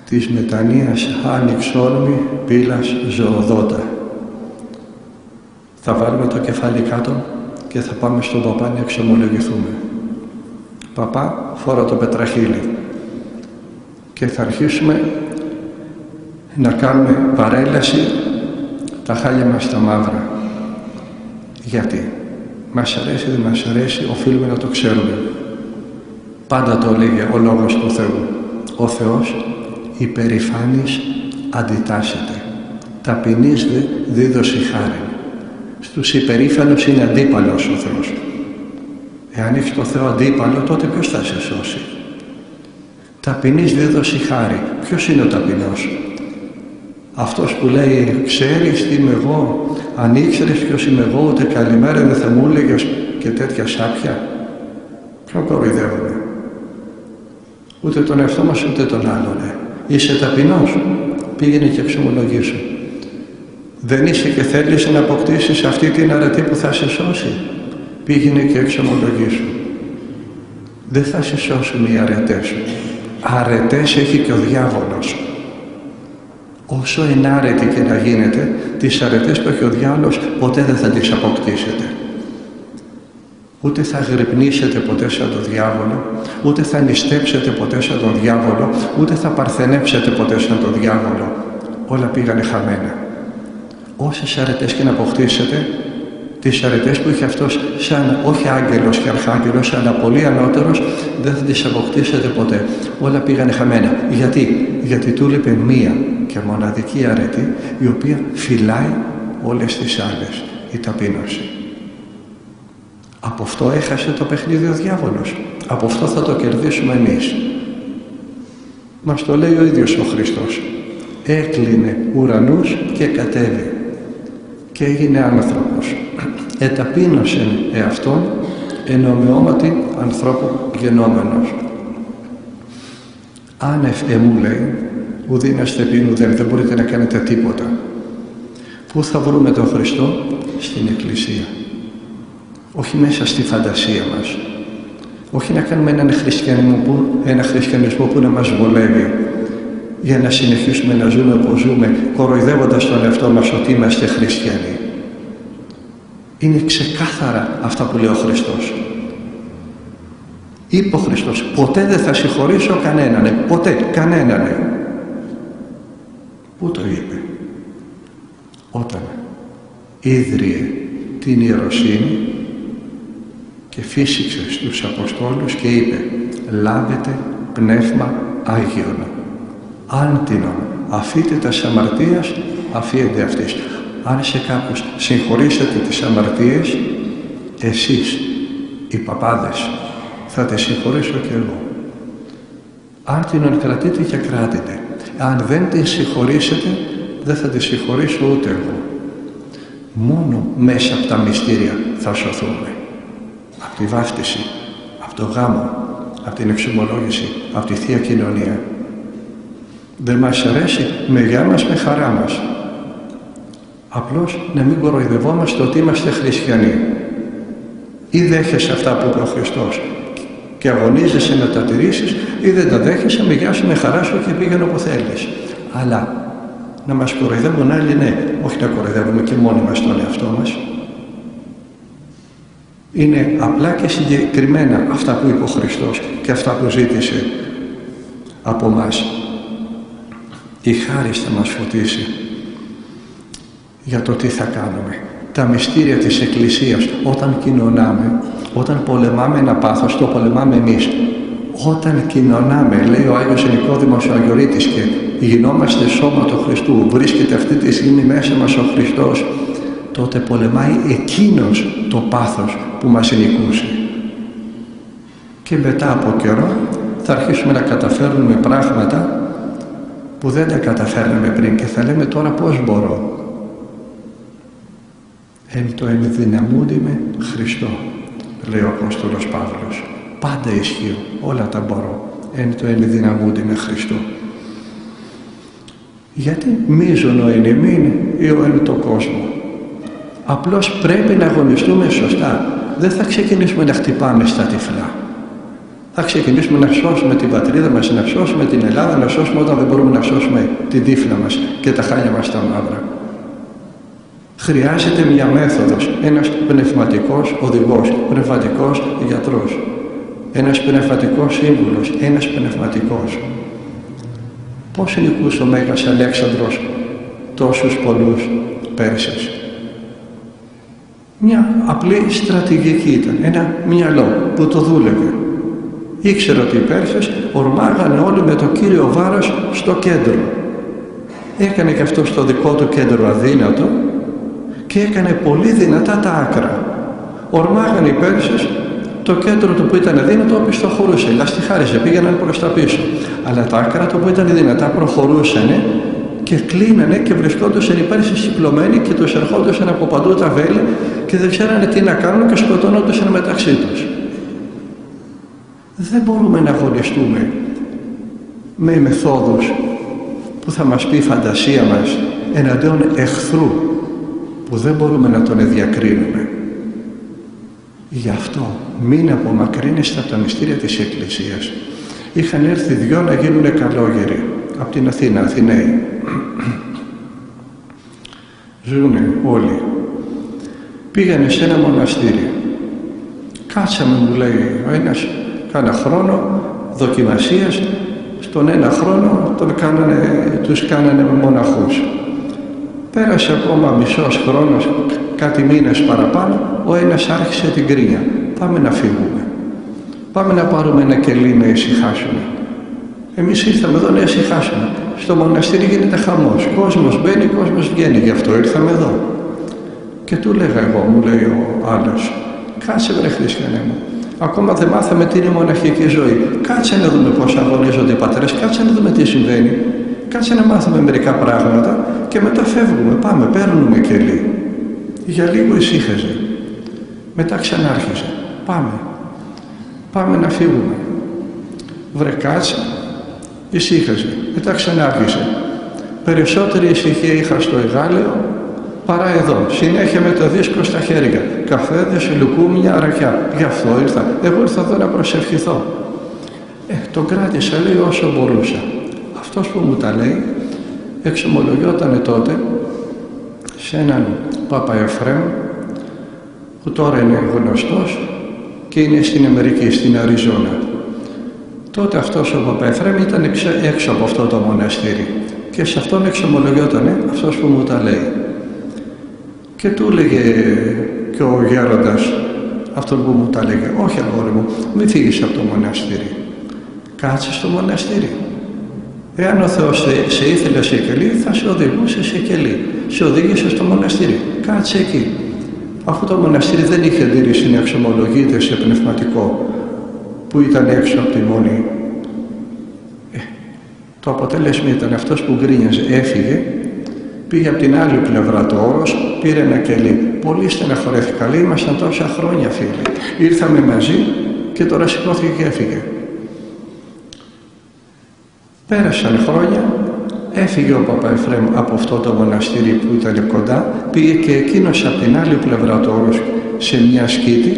Της μετανοίας άνοιξ όρμη, πύλας ζωοδότα. Θα βάλουμε το κεφάλι κάτω και θα πάμε στον παπά να εξομολογηθούμε. Παπά, φόρα το πετραχύλι. Και θα αρχίσουμε να κάνουμε παρέλαση τα χάλια μας τα μαύρα. Γιατί? Μας αρέσει, δεν μας αρέσει, οφείλουμε να το ξέρουμε. Πάντα το έλεγε ο Λόγος του Θεού. Ο Θεός υπερηφάνης αντιτάσσεται. Ταπεινής δε δίδωση χάριν. Στους υπερήφανους είναι αντίπαλος ο Θεός. Εάν έχεις το Θεό αντίπαλο, τότε ποιος θα σε σώσει? Ταπεινής δίδωση χάρη. Ποιος είναι ο ταπεινός? Αυτός που λέει, ξέρεις τι είμαι εγώ? Αν ήξερες ποιος είμαι εγώ, ούτε καλημέρα δεν θα μου έλεγες και τέτοια σάπια. Ποιον κοροϊδεύουμε? Ούτε τον εαυτό μας, ούτε τον άλλον. Είσαι ταπεινός? Πήγαινε και εξομολογήσου. Δεν είσαι και θέλεις να αποκτήσεις αυτή την αρετή που θα σε σώσει? Πήγαινε και εξομολογήσου. Δεν θα σε σώσουν οι αρετές σου. Αρετές έχει και ο διάβολος. Όσο ενάρετη και να γίνετε, τις αρετές που έχει ο διάβολος ποτέ δεν θα τις αποκτήσετε. Ούτε θα γρυπνήσετε ποτέ σαν τον διάβολο, ούτε θα νηστέψετε ποτέ σαν τον διάβολο, ούτε θα παρθενέψετε ποτέ σαν τον διάβολο. Όλα πήγανε χαμένα. Όσες αρετές και να αποκτήσετε, τις αρετές που είχε αυτός σαν όχι άγγελος και αρχάγγελος, αλλά πολύ ανώτερος, δεν θα τις αποκτήσετε ποτέ. Όλα πήγανε χαμένα. Γιατί του λείπε μία και μοναδική αρετή, η οποία φυλάει όλες τις άλλες, η ταπείνωση. Από αυτό έχασε το παιχνίδι ο διάβολος. Από αυτό θα το κερδίσουμε εμείς. Μας το λέει ο ίδιος ο Χριστός. Έκλεινε ουρανούς και κατέβη και έγινε άνθρωπος. Εταπείνωσεν εαυτόν εν ομοιώματι ανθρώπου γενόμενος. Άνευ εμού, λέει, ουδήναστε πίνου δεν μπορείτε να κάνετε τίποτα. Πού θα βρούμε τον Χριστό? Στην Εκκλησία. Όχι μέσα στη φαντασία μας. Όχι να κάνουμε ένα χριστιανισμό που να μας βολεύει για να συνεχίσουμε να ζούμε όπως ζούμε, κοροϊδεύοντας τον εαυτό μας ότι είμαστε χριστιανοί. Είναι ξεκάθαρα αυτά που λέει ο Χριστός. Είπε ο Χριστός, ποτέ δεν θα συγχωρήσω κανέναν, ποτέ, κανέναν. Πού το είπε? Όταν ίδρυε την ιεροσύνη και φύσηξε στους Αποστόλους και είπε, λάβετε πνεύμα Άγιον.Άντινον αφείτε τας αμαρτίας, αφήετε αυτής. Αν σε κάποιους συγχωρήσετε τις αμαρτίες, εσείς, οι παπάδες, θα τις συγχωρήσω και εγώ. Άντινον κρατείτε και κράτετε. Αν δεν την συγχωρήσετε, δεν θα τη συγχωρήσω ούτε εγώ. Μόνο μέσα από τα μυστήρια θα σωθούμε. Από τη βάφτιση, από το γάμο, από την εξομολόγηση, από τη Θεία Κοινωνία. Δεν μας αρέσει, με γεια μας, με χαρά μας. Απλώς να μην κοροϊδευόμαστε ότι είμαστε χριστιανοί. Ή δέχεσαι αυτά που είπε ο Χριστός και αγωνίζεσαι να τα τηρήσεις, ή δεν τα δέχεσαι, με γεια σου, με χαρά σου και πήγαινε όπου θέλεις. Αλλά να μας κοροϊδεύουν άλλοι, ναι, όχι να κοροϊδεύουμε και μόνοι μας τον εαυτό μας. Είναι απλά και συγκεκριμένα αυτά που είπε ο Χριστός και αυτά που ζήτησε από μας. Η χάρις θα μας φωτίσει για το τι θα κάνουμε. Τα μυστήρια της Εκκλησίας, όταν κοινωνάμε, όταν πολεμάμε ένα πάθος, το πολεμάμε εμείς. Όταν κοινωνάμε, λέει ο Άγιος Νικόδημος ο Αγιορείτης, και γινόμαστε σώμα του Χριστού, βρίσκεται αυτή τη στιγμή μέσα μας ο Χριστός, τότε πολεμάει εκείνος το πάθος που μας ενοικούσε. Και μετά από καιρό θα αρχίσουμε να καταφέρνουμε πράγματα που δεν τα καταφέρναμε πριν και θα λέμε τώρα πώς μπορώ. Εν το ενδυναμούντι με Χριστό, λέει ο Απόστολος Παύλος. Πάντα ισχύω, όλα τα μπορώ. Εν το ενδυναμούντι με Χριστό. Γιατί μείζωνο εν ημίν ή ο εν το κόσμο. Απλώς πρέπει να αγωνιστούμε σωστά. Δεν θα ξεκινήσουμε να χτυπάμε στα τυφλά. Θα ξεκινήσουμε να σώσουμε την πατρίδα μας, να σώσουμε την Ελλάδα, να σώσουμε όταν δεν μπορούμε να σώσουμε την τύφλα μας και τα χάλια μας τα μαύρα. Χρειάζεται μια μέθοδος, ένας πνευματικός οδηγός, πνευματικός γιατρός, ένας πνευματικός σύμβουλος, ένας πνευματικός. Πώς νικούσε ο Μέγας Αλέξανδρος τόσους πολλούς Πέρσες? Μια απλή στρατηγική ήταν, ένα μυαλό που το δούλευε. Ήξερε ότι οι Πέρσες ορμάγανε όλοι με το κύριο βάρος στο κέντρο. Έκανε και αυτό στο δικό του κέντρο αδύνατο και έκανε πολύ δυνατά τα άκρα. Ορμάγανε οι Πέρσες το κέντρο του που ήταν αδύνατο, οπισθοχωρούσε, λαστιχάριζε, πήγαιναν προς τα πίσω. Αλλά τα άκρα του που ήταν δυνατά προχωρούσαν και κλείνανε και βρισκόντουσαν οι Πέρσες κυκλωμένοι και τους ερχόντουσαν από παντού τα βέλη και δεν ξέρανε τι να κάνουν και σκοτώνονταν μεταξύ τους. Δεν μπορούμε να αγωνιστούμε με μεθόδους που θα μας πει η φαντασία μας εναντίον εχθρού που δεν μπορούμε να τον διακρίνουμε. Γι' αυτό μην απομακρύνεστε από τα μυστήρια της Εκκλησίας. Είχαν έρθει δυο να γίνουν καλόγεροι από την Αθήνα, Αθηναίοι. Ζούνε όλοι. Πήγανε σε ένα μοναστήρι. Κάτσαμε, μου λέει ο ένας, κάνα χρόνο δοκιμασίας. Στον ένα χρόνο τους κάνανε μοναχούς. Πέρασε ακόμα μισός χρόνος, κάτι μήνες παραπάνω, ο ένας άρχισε την κρίνια. Πάμε να φύγουμε. Πάμε να πάρουμε ένα κελί να ησυχάσουμε. Εμείς ήρθαμε εδώ να ησυχάσουμε. Στο μοναστήρι γίνεται χαμός. Κόσμος μπαίνει, κόσμος βγαίνει. Γι' αυτό ήρθαμε εδώ. Και του λέγα εγώ, μου λέει ο άλλος, κάτσε βρε χριστιανέ μου. Ακόμα δεν μάθαμε τι είναι η μοναχική ζωή. Κάτσε να δούμε πώς αγωνίζονται οι πατέρες, κάτσε να δούμε τι συμβαίνει. Κάτσε να μάθουμε μερικά πράγματα και μετά φεύγουμε. Πάμε, παίρνουμε κελί. Για λίγο ησύχαζε. Μετά ξανάρχισε. Πάμε να φύγουμε. Βρε κάτσε. Ησύχαζε. Μετά ξανάρχισε. Περισσότερη ησυχία είχα στο Εγάλεο παρά εδώ. Συνέχεια με το δίσκο στα χέρια. Καφέδες, λουκούμια, αρακιά. Γι' αυτό ήρθα. Εγώ ήρθα εδώ να προσευχηθώ. Τον κράτησα, λέει, όσο μπορούσα. Αυτός που μου τα λέει εξομολογιότανε τότε σε έναν Πάπα Εφραίμ που τώρα είναι γνωστός και είναι στην Αμερική, στην Αριζόνα. Τότε αυτός ο Πάπα Εφραίμ ήταν έξω από αυτό το μοναστήρι και σε αυτόν εξομολογιότανε αυτός που μου τα λέει. Και του έλεγε και ο γέροντας αυτόν που μου τα λέγε, όχι αγόρι μου, μην φύγεις από το μοναστήρι, κάτσε στο μοναστήρι. Εάν ο Θεός σε ήθελε σε κελί, θα σε οδηγούσε σε κελί. Σε οδήγησε στο μοναστήρι. Κάτσε εκεί. Αφού το μοναστήρι δεν είχε αντίρρηση να εξομολογείται σε πνευματικό που ήταν έξω από τη μονή. Το αποτέλεσμα ήταν αυτός που γκρίνιαζε, έφυγε, πήγε από την άλλη πλευρά το όρος, πήρε ένα κελί. Πολύ στεναχωρέθηκα, λέει, ήμασταν τόσα χρόνια φίλοι. Ήρθαμε μαζί και τώρα σηκώθηκε και έφυγε. Πέρασαν χρόνια, έφυγε ο Παπα Εφραίμ από αυτό το μοναστήρι που ήταν κοντά, πήγε και εκείνος από την άλλη πλευρά του όρους σε μια σκήτη.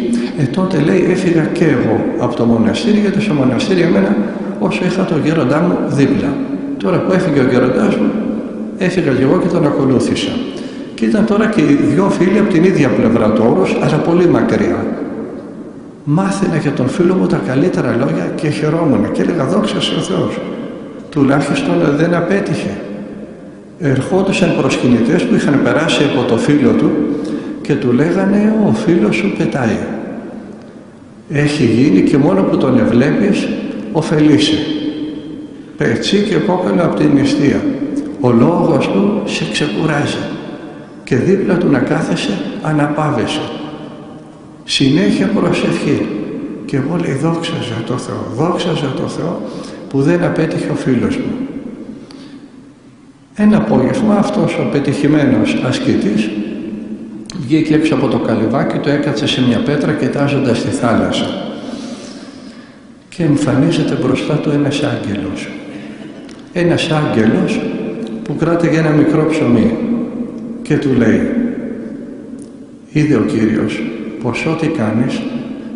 Τότε λέει, έφυγα και εγώ από το μοναστήρι, γιατί στο μοναστήρι εμένα όσο είχα το γέροντά μου δίπλα. Τώρα που έφυγε ο γέροντάς μου, έφυγα και εγώ και τον ακολούθησα. Και ήταν τώρα και οι δυο φίλοι από την ίδια πλευρά του όρους, αλλά πολύ μακριά. Μάθαινα για τον φίλο μου τα καλύτερα λόγια και χαιρόμουν και έλεγα, δόξα σε ο Θεός. Τουλάχιστον δεν απέτυχε. Ερχόντουσαν προσκυνητές που είχαν περάσει από το φίλο του και του λέγανε, ο φίλος σου πετάει. Έχει γίνει και μόνο που τον ευλέπεις ωφελείσαι. Πετσί και κόκκαλο από την νηστεία. Ο λόγος του σε ξεκουράζει και δίπλα του να κάθεσαι αναπάβεσαι. Συνέχεια προσευχή. Και εγώ λέει, δόξαζα το Θεό, δόξαζα το Θεό που δεν απέτυχε ο φίλος μου. Ένα απόγευμα αυτός ο πετυχημένος ασκητής βγήκε έξω από το καλυβάκι, το έκατσε σε μια πέτρα κοιτάζοντας τη θάλασσα και εμφανίζεται μπροστά του ένας άγγελος. Ένας άγγελος που κράτηγε ένα μικρό ψωμί και του λέει, είδε ο Κύριος πως ό,τι κάνεις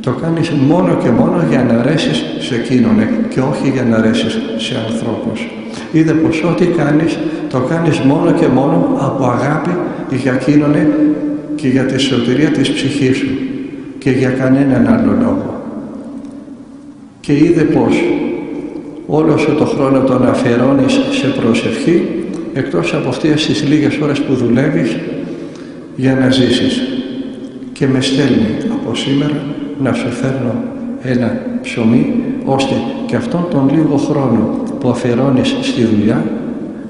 το κάνεις μόνο και μόνο για να αρέσεις σε εκείνον και όχι για να αρέσεις σε ανθρώπους. Είδε πως ό,τι κάνεις το κάνεις μόνο και μόνο από αγάπη για εκείνον και για τη σωτηρία της ψυχής σου και για κανέναν άλλο λόγο. Και είδε πως όλο σου το χρόνο τον αφιερώνεις σε προσευχή εκτός από αυτές τις λίγες ώρες που δουλεύεις για να ζήσεις. και με στέλνει από σήμερα να σου φέρνω ένα ψωμί, ώστε και αυτόν τον λίγο χρόνο που αφιερώνεις στη δουλειά,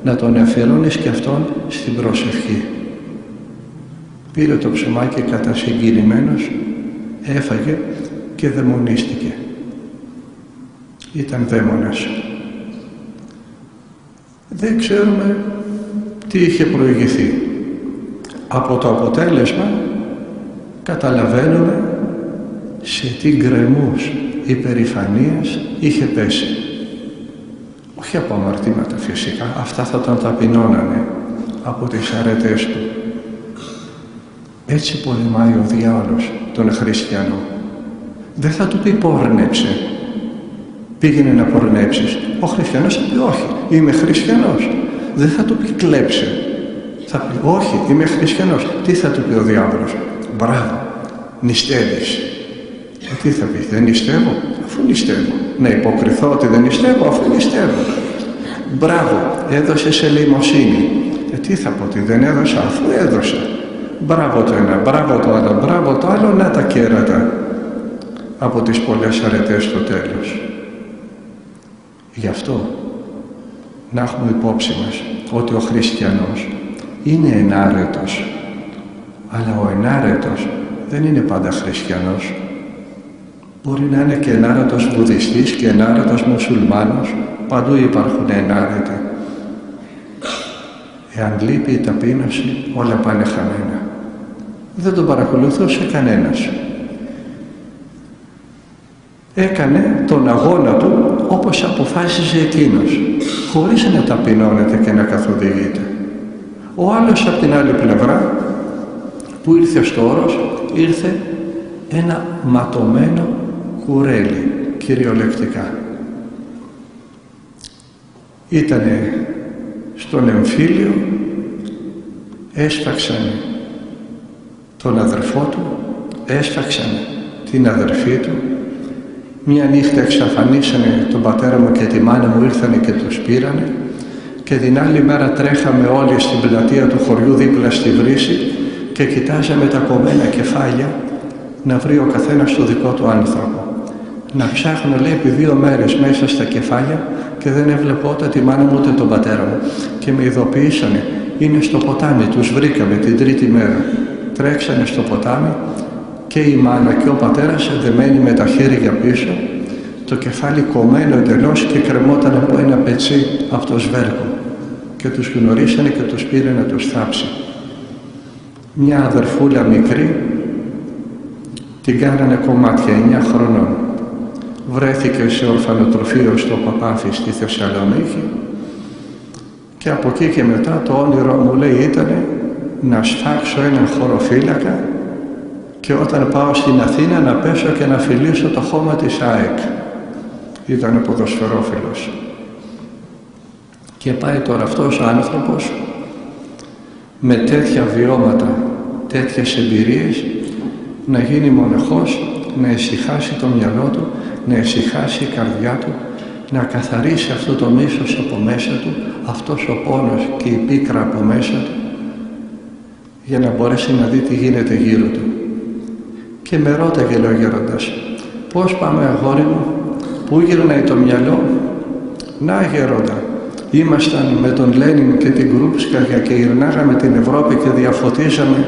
να τον αφιερώνεις και αυτόν στην προσευχή. Πήρε το ψωμάκι κατασυγκινημένος, έφαγε και δαιμονίστηκε. Ήταν δαίμονας. Δεν ξέρουμε τι είχε προηγηθεί. Από το αποτέλεσμα καταλαβαίνουμε σε τι γκρεμούς υπερηφανίας είχε πέσει. Όχι από αμαρτήματα φυσικά, αυτά θα τον ταπεινώνανε από τις αρετές του. Έτσι πολεμάει ο διάολος τον χριστιανό. Δεν θα του πει πόρνεψε, πήγαινε να πορνέψεις. Ο χριστιανός θα πει όχι, είμαι χριστιανός. Δεν θα του πει κλέψε, θα πει όχι, είμαι χριστιανός. Τι θα του πει ο διάβολος? Μπράβο, νηστεύεις. Τι θα πει? Δεν νηστεύω, αφού νηστεύω. Να υποκριθώ ότι δεν νηστεύω, αφού νηστεύω. Μπράβο, έδωσες ελεημοσύνη. Τι θα πω? ότι δεν έδωσα, αφού έδωσα. Μπράβο το ένα, μπράβο το άλλο, μπράβο το άλλο. Να τα κέρατα από τις πολλές αρετές στο τέλος. Γι' αυτό να έχουμε υπόψη μας ότι ο χριστιανός είναι ενάρετος, αλλά ο ενάρετος δεν είναι πάντα χριστιανός. Μπορεί να είναι και ενάρετος βουδιστής και ενάρετος μουσουλμάνος. Παντού υπάρχουν ενάρετοι. Εάν λείπει η ταπείνωση, όλα πάνε χαμένα. Δεν τον παρακολουθούσε κανένας. Έκανε τον αγώνα του όπως αποφάσισε εκείνος, χωρίς να ταπεινώνεται και να καθοδηγείται. Ο άλλος από την άλλη πλευρά, που ήρθε στο όρος, ήρθε ένα ματωμένο κουρέλι, κυριολεκτικά. Ήτανε στον εμφύλιο, έσφαξαν τον αδερφό του, έσφαξαν την αδερφή του. Μια νύχτα εξαφανίσανε τον πατέρα μου και τη μάνα μου, ήρθανε και τους πήρανε, και την άλλη μέρα τρέχαμε όλοι στην πλατεία του χωριού δίπλα στη βρύση και κοιτάζαμε τα κομμένα κεφάλια να βρει ο καθένας το δικό του άνθρωπο. Να ψάχνω, λέει, επί 2 μέρες μέσα στα κεφάλια και δεν έβλεπα ούτε τη μάνα μου ούτε τον πατέρα μου. Και με ειδοποιήσανε, είναι στο ποτάμι, τους βρήκαμε την 3η μέρα. Τρέξανε στο ποτάμι και η μάνα και ο πατέρας δεμένοι με τα χέρια πίσω, το κεφάλι κομμένο εντελώς και κρεμόταν από ένα πετσί από το σβέρκο. Και τους γνωρίσανε και τους πήρε να τους θάψει. Μια αδερφούλα μικρή την κάνανε κομμάτια, 9 χρονών. Βρέθηκε σε ορφανοτροφείο στο Παπάφι στη Θεσσαλονίκη και από εκεί και μετά το όνειρό μου, λέει, ήταν να σφάξω έναν χωροφύλακα και όταν πάω στην Αθήνα να πέσω και να φιλήσω το χώμα της ΑΕΚ. Ήταν ποδοσφαιρόφιλος. Και πάει τώρα αυτός ο άνθρωπος με τέτοια βιώματα, τέτοιες εμπειρίες, να γίνει μοναχός, να ησυχάσει το μυαλό του, να ησυχάσει η καρδιά του, να καθαρίσει αυτό το μίσος από μέσα του, αυτός ο πόνος και η πίκρα από μέσα του, για να μπορέσει να δει τι γίνεται γύρω του. Και με ρώταγε, λέει ο γέροντας, πώς πάμε αγόρι μου, πού γυρνάει το μυαλό? Να γέροντα, ήμασταν με τον Λένιν και την Γκρούπσκα και γυρνάγαμε την Ευρώπη και διαφωτίζαμε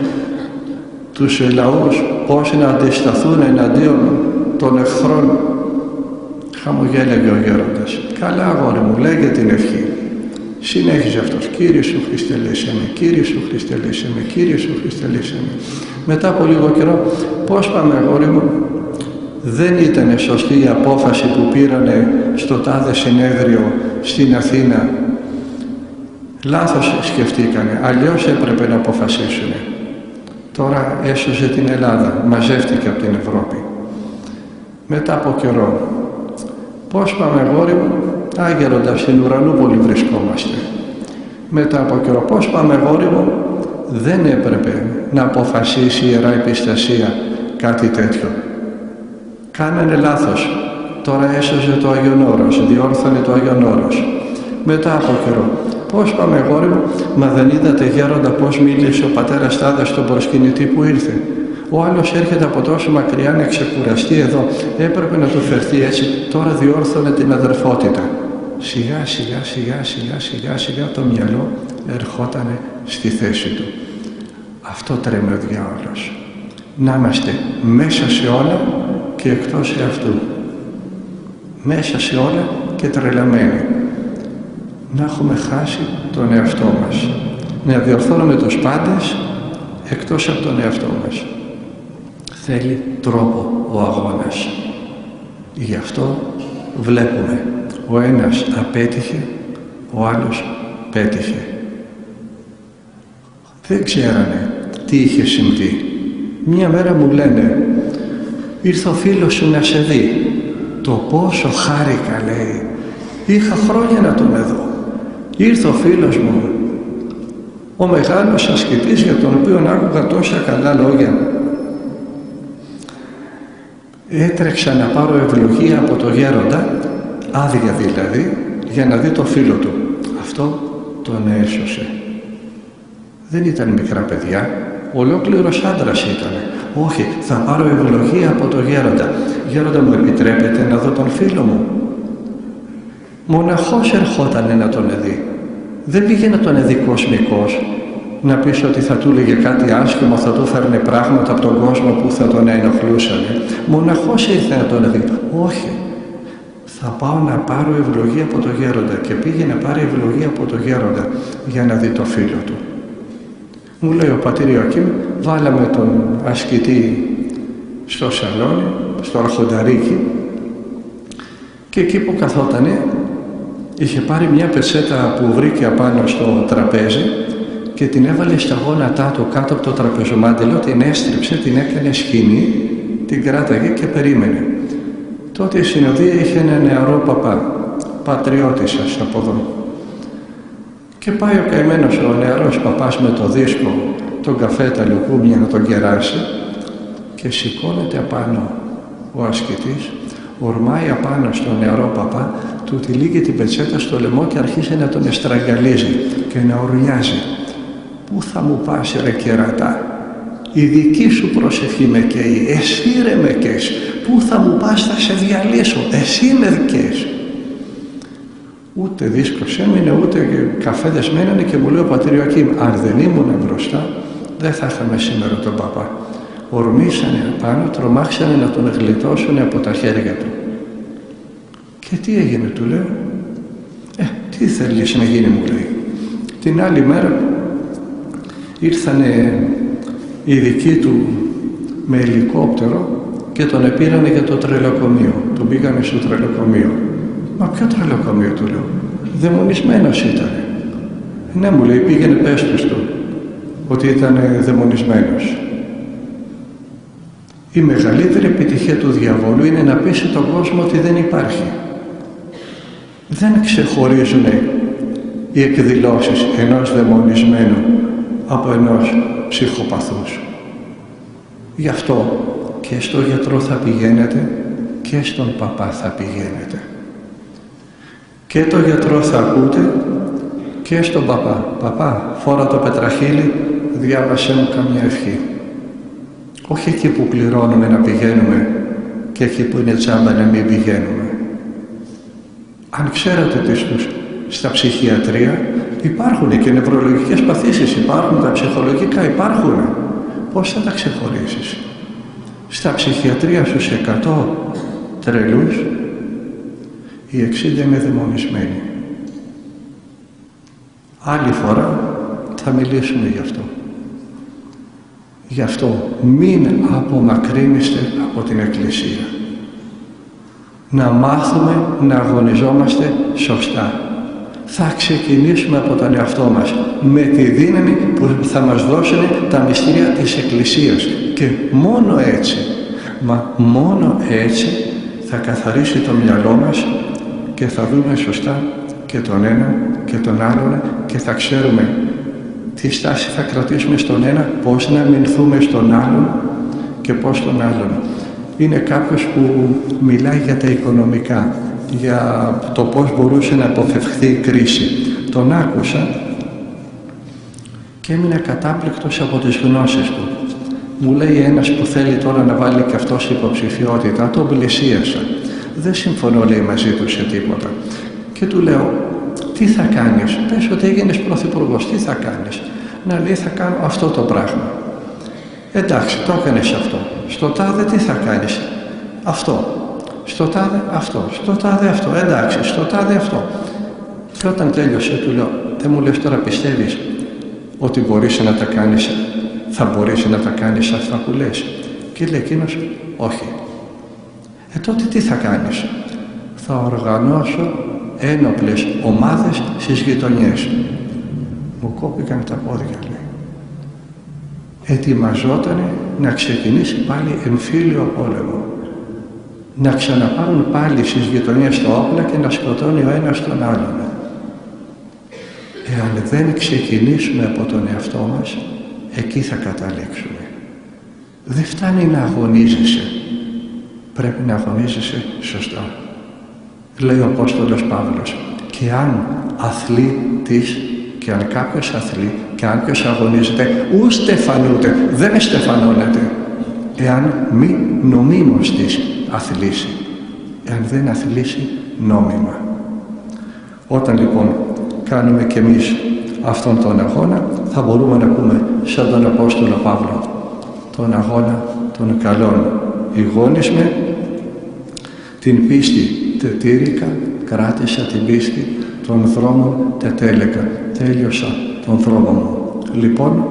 τους λαούς πώς να αντισταθούν εναντίον των εχθρών. Χαμογέλαγε ο γέροντας. Καλά αγόρι μου, λέγε την ευχή. Συνέχιζε αυτός, Κύριε Σου Χριστέ λύσε με, Κύριε Σου Χριστέ λύσε με, Κύριε Σου Χριστέ λύσε με. Μετά από λίγο καιρό, πώς πάμε αγόρι μου? Δεν ήταν σωστή η απόφαση που πήρανε στο τάδε συνέδριο στην Αθήνα. Λάθος σκεφτήκανε, αλλιώς έπρεπε να αποφασίσουν. Τώρα έσωσε την Ελλάδα, μαζεύτηκε από την Ευρώπη. Μετά από καιρό, πώς πάμε αγόρι μου? Άγεροντα, στην Ουρανούπολη βρισκόμαστε. Μετά από καιρό, πώς πάμε αγόρι μου? Δεν έπρεπε να αποφασίσει η Ιερά Επιστασία κάτι τέτοιο. Κάνανε λάθος. Τώρα έσωσε το Άγιον Όρος, διόρθωνε το Άγιον Όρος. Μετά από καιρό, πώς πάμε αγόρι μου? Μα δεν είδατε γέροντα πώς μίλησε ο πατέρας τάδε στον προσκυνητή που ήρθε? Ο άλλος έρχεται από τόσο μακριά να ξεκουραστεί εδώ. Έπρεπε να του φερθεί έτσι. Τώρα διόρθωνε την αδερφότητα. Σιγά σιγά το μυαλό ερχότανε στη θέση του. Αυτό τρέμει ο διάολος. Να είμαστε μέσα σε όλα και εκτός εαυτού. Μέσα σε όλα και τρελαμένοι. Να έχουμε χάσει τον εαυτό μας. Να διορθώνουμε τους πάντες εκτός από τον εαυτό μας. Θέλει τρόπο ο αγώνας. Γι' αυτό βλέπουμε ο ένας απέτυχε, ο άλλος πέτυχε. Δεν ξέρανε τι είχε συμβεί. Μια μέρα μου λένε, ήρθε ο φίλος σου να σε δει. Το πόσο χάρηκα, λέει. Είχα χρόνια να τον δω. Ήρθε ο φίλος μου, ο μεγάλος ασκητής για τον οποίο άκουγα τόσα καλά λόγια. Έτρεξα να πάρω ευλογία από το γέροντα, άδεια δηλαδή, για να δει το φίλο του. Αυτό τον έσωσε. Δεν ήταν μικρά παιδιά, ολόκληρος άντρας ήταν. Όχι, θα πάρω ευλογία από το γέροντα. Γέροντα, μου επιτρέπετε να δω τον φίλο μου? Μοναχός ερχότανε να τον δει. Δεν πήγε να τον δει κοσμικός, να πεις ότι θα του έλεγε κάτι άσχημο, θα του φέρνε πράγματα από τον κόσμο που θα τον ενοχλούσανε. Μοναχός ήρθε να τον δει. Όχι, θα πάω να πάρω ευλογία από το γέροντα. Και πήγε να πάρει ευλογία από το γέροντα για να δει το φίλο του. Μου λέει ο πατήρ Ιωακήμ, βάλαμε τον ασκητή στο σαλόνι, στο αρχονταρίκι, και εκεί που καθότανε είχε πάρει μια πετσέτα που βρήκε απάνω στο τραπέζι και την έβαλε στα γόνατά του κάτω από το τραπεζομάντιλο, την έστριψε, την έκανε σκηνή, την κράταγε και περίμενε. Τότε η συνοδεία είχε ένα νεαρό παπά, πατριώτη σας από εδώ. Και πάει ο καημένος ο νεαρός παπάς με το δίσκο, τον καφέ, τα λουκούμια να τον κεράσει, και σηκώνεται απάνω ο ασκητής, ορμάει απάνω στον νεαρό παπά, του τυλίγει την πετσέτα στο λαιμό και αρχίζει να τον εστραγγαλίζει και να ουρλιάζει. Πού θα μου πας ρε κερατά? Η δική σου προσευχή με καίει, εσύ ρε με καίς. Πού θα μου πας? Θα σε διαλύσω, εσύ με καίς. Ούτε δίσκος έμεινε, ούτε καφέδες μένανε, και μου λέει ο πατήρ Ιωακήμ, αν δεν ήμουν μπροστά, δεν θα είχαμε σήμερα τον παπά. Ορμήσανε απάνω, τρομάξανε να τον γλιτώσουν από τα χέρια του. Και τι έγινε, του λέω? Τι θέλεις να γίνει, μου λέει. Την άλλη μέρα ήρθανε οι δικοί του με ελικόπτερο και τον επήρανε για το τρελοκομείο. Τον πήγανε στο τρελοκομείο. Μα ποιο τρελοκομείο, του λέω? Δαιμονισμένος ήταν. Ναι, μου λέει, πήγαινε πες του ότι ήταν δαιμονισμένος. Η μεγαλύτερη επιτυχία του διαβόλου είναι να πείσει τον κόσμο ότι δεν υπάρχει. Δεν ξεχωρίζουν οι εκδηλώσεις ενός δαιμονισμένου από ενός ψυχοπαθούς. Γι' αυτό και στο γιατρό θα πηγαίνετε και στον παπά θα πηγαίνετε. Και το γιατρό θα ακούτε και στον παπά. Παπά, φόρα το πετραχύλι, διάβασέ μου καμιά ευχή. Όχι εκεί που πληρώνουμε να πηγαίνουμε και εκεί που είναι τζάμπα να μην πηγαίνουμε. Αν ξέρατε ότι στα ψυχιατρία υπάρχουν και νευρολογικές παθήσεις, υπάρχουν τα ψυχολογικά, υπάρχουν. Πώς θα τα ξεχωρίσεις? Στα ψυχιατρία στους 100 τρελούς, οι 60 είναι δαιμονισμένοι. Άλλη φορά θα μιλήσουμε γι' αυτό. Γι' αυτό μην απομακρύνεστε από την Εκκλησία. Να μάθουμε να αγωνιζόμαστε σωστά. Θα ξεκινήσουμε από τον εαυτό μας με τη δύναμη που θα μας δώσουν τα μυστήρια της Εκκλησίας, και μόνο έτσι, μα μόνο έτσι θα καθαρίσει το μυαλό μας και θα δούμε σωστά και τον ένα και τον άλλον και θα ξέρουμε τι στάση θα κρατήσουμε στον ένα, πώς να αμυνθούμε στον άλλον και πώς τον άλλον. Είναι κάποιος που μιλάει για τα οικονομικά, για το πώς μπορούσε να αποφευχθεί η κρίση. Τον άκουσα και έμεινα κατάπληκτος από τις γνώσεις του. Μου λέει ένας που θέλει τώρα να βάλει και αυτός υποψηφιότητα, τον πλησίασα. Δεν συμφωνώ, λέει, μαζί του σε τίποτα. Και του λέω, τι θα κάνεις? Πες ότι έγινες πρωθυπουργός, τι θα κάνεις? Να, λέει, θα κάνω αυτό το πράγμα. Εντάξει, το έκανες αυτό. Στο τάδε τι θα κάνεις? Αυτό. Στο τάδε αυτό. Στο τάδε αυτό. Εντάξει, στο τάδε αυτό. Και όταν τέλειωσε, του λέω, δεν μου λες τώρα, πιστεύεις ότι μπορείς να τα κάνεις, θα μπορείς να τα κάνεις αυτά που λες? Και λέει εκείνος, όχι. Τότε τι θα κάνεις? Θα οργανώσω ένοπλες ομάδες στις γειτονιές. Μου κόπηκαν τα πόδια, λέει. Ετοιμαζότανε να ξεκινήσει πάλι εμφύλιο πόλεμο. Να ξαναπάρουν πάλι στις γειτονιές τα όπλα και να σκοτώνει ο ένας τον άλλον. Εάν δεν ξεκινήσουμε από τον εαυτό μας, εκεί θα καταλήξουμε. Δεν φτάνει να αγωνίζεσαι. Πρέπει να αγωνίζεσαι σωστά. Λέει ο Απόστολος Παύλος, και αν αθλητής, και αν κάποιος αθλεί, και αν κάποιος αγωνίζεται, ου στεφανούται, δεν στεφανώνεται, εάν μη νομίμως της αθλήσει, εάν δεν αθλήσει νόμιμα. Όταν λοιπόν κάνουμε κι εμείς αυτόν τον αγώνα, θα μπορούμε να πούμε σαν τον Απόστολο Παύλο, τον αγώνα των καλών ηγόνισμε, την πίστη τετήρηκα, κράτησα την πίστη, των δρόμων τετέλεκα, τέλειωσα τον δρόμο μου. Λοιπόν,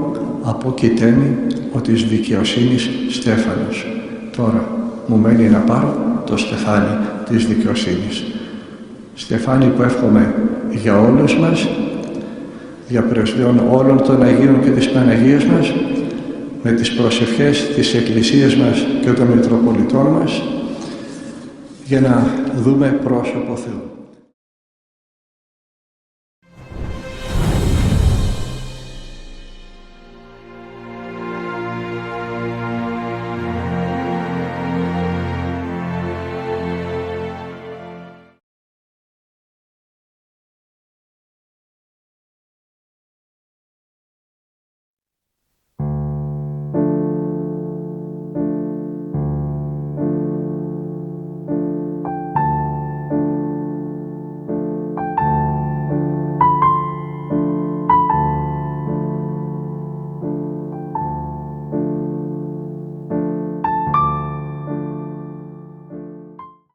αποκοιτέμει ο της δικαιοσύνης στέφανος. Τώρα μου μένει να πάρω το στεφάνι της δικαιοσύνης. Στεφάνι που εύχομαι για όλους μας, για πρεσβείων όλων των Αγίων και της Παναγίας μας, με τις προσευχές της Εκκλησίας μας και των Μητροπολιτών μας, για να δούμε πρόσωπο Θεού.